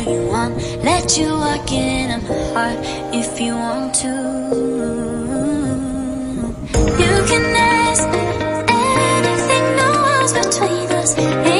you want. Let you walk in my heart if you want to. You can ask me anything, no walls between us.